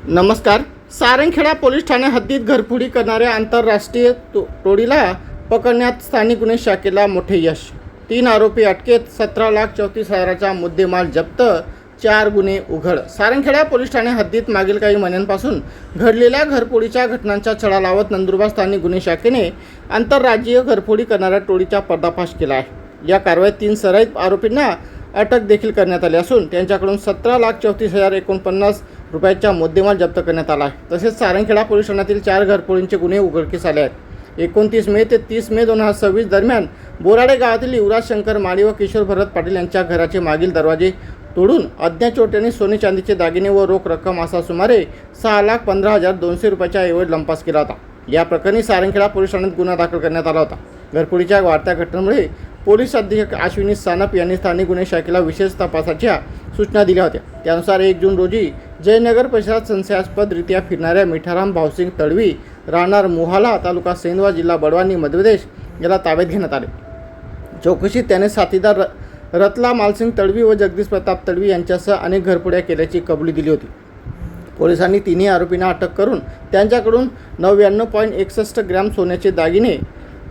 नमस्कार. सारंगखेडा पोलीस ठाणे हद्दीत घरफोडी करणाऱ्या आंतरराष्ट्रीय टोळीला पकडण्यात स्थानिक गुन्हे शाखेला मोठे यश. 3 आरोपी अटकेत. 17,34,000चा मुद्देमाल जप्त. 4 गुन्हे उघड. सारंगखेडा पोलीस ठाणे हद्दीत मागील काही महिन्यांपासून घडलेल्या घरफोडीच्या घटनांचा छडा लावत नंदुरबार स्थानिक गुन्हे शाखेने आंतरराज्यीय घरफोडी करणाऱ्या टोळीचा पर्दाफाश केला आहे. या कारवाईत 3 सराईत आरोपींना अटक देखील करण्यात आली असून त्यांच्याकडून 17,34,049 रुपयाचा मुद्देमाल जप्त करण्यात आला आहे. तसेच सारंगखेडा पोलीस ठाण्यातील 4 घरफोडींचे गुन्हे उघडकीस आले आहेत. 29 मे ते 30 मे 2026 दरम्यान बोराडे गावातील युवराज शंकर माळी व किशोर भरत पाटील यांच्या घराचे मागील दरवाजे तोडून अज्ञात चोरट्यांनी सोने चांदीचे दागिने व रोख रक्कम असा सुमारे 6,15,200 रुपयाचा ऐवज लंपास केला होता. या प्रकरणी सारंगखेडा पोलीस ठाण्यात गुन्हा दाखल करण्यात आला होता. घरफोडीच्या वाढत्या घटनेमुळे पोलीस अधीक्षक अश्विनी सानप यांनी स्थानिक गुन्हे शाखेला विशेष तपासाच्या सूचना दिल्या होत्या. त्यानुसार 1 जून रोजी जयनगर परिसरात संशयास्पदरित्या फिरणाऱ्या मिठाराम भाऊसिंग तडवी राहणार मोहाला तालुका सेंधवा जिल्हा बडवानी मध्य प्रदेश याला ताब्यात घेण्यात आले. चौकशीत त्याने साथीदार रतला मालसिंग तडवी व जगदीश प्रताप तडवी यांच्यासह अनेक घरफोड्या केल्याची कबुली दिली होती. पोलिसांनी तिन्ही आरोपींना अटक करून त्यांच्याकडून 99.61 ग्रॅम सोन्याचे दागिने,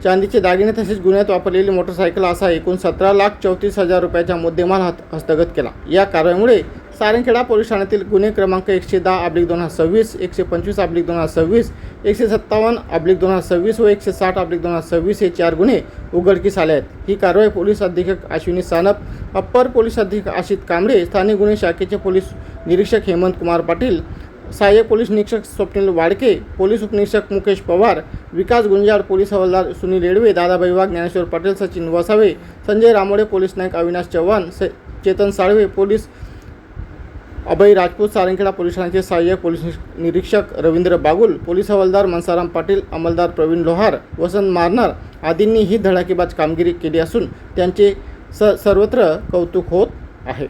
चांदीचे दागिने तसेच गुन्ह्यात वापरलेली मोटरसायकल असा एकूण 17,34,000 रुपयाचा मुद्देमाल हस्तगत केला. या कारवाईमुळे सारंगखेडा पोलीस ठाण्यातील गुन्हे क्रमांक 110/2026, 125/2026, 157/2026 व 160/2026 हे 4 गुन्हे उघडकीस आले आहेत. ही कारवाई पोलीस अधीक्षक अश्विनी सानप, अप्पर पोलीस अधीक्षक आशित कांबळे, स्थानिक गुन्हे शाखेचे पोलीस निरीक्षक हेमंत कुमार पाटील, सहाय्यक पोलीस निरीक्षक स्वप्नील वाडके, पोलीस उपनिरीक्षक मुकेश पवार, विकास गुंजाळ, पोलीस हवालदार सुनील रेडवे, दादाभाई वाघ, ज्ञानेश्वर पाटील, सचिन वसावे, संजय रामोडे, पोलीस नायक अविनाश चव्हाण, चेतन साळवे, पोलीस अभय राजपूत, सारंगखेडा पोलीस ठाण्याचे सहाय्यक पोलीस निरीक्षक रवींद्र बागुल, पोलीस हवालदार मनसाराम पाटील, अंमलदार प्रवीण लोहार, वसंत मारनार आदींनी ही धडाकेबाज कामगिरी केली असून त्यांचे सर्वत्र कौतुक होत आहे.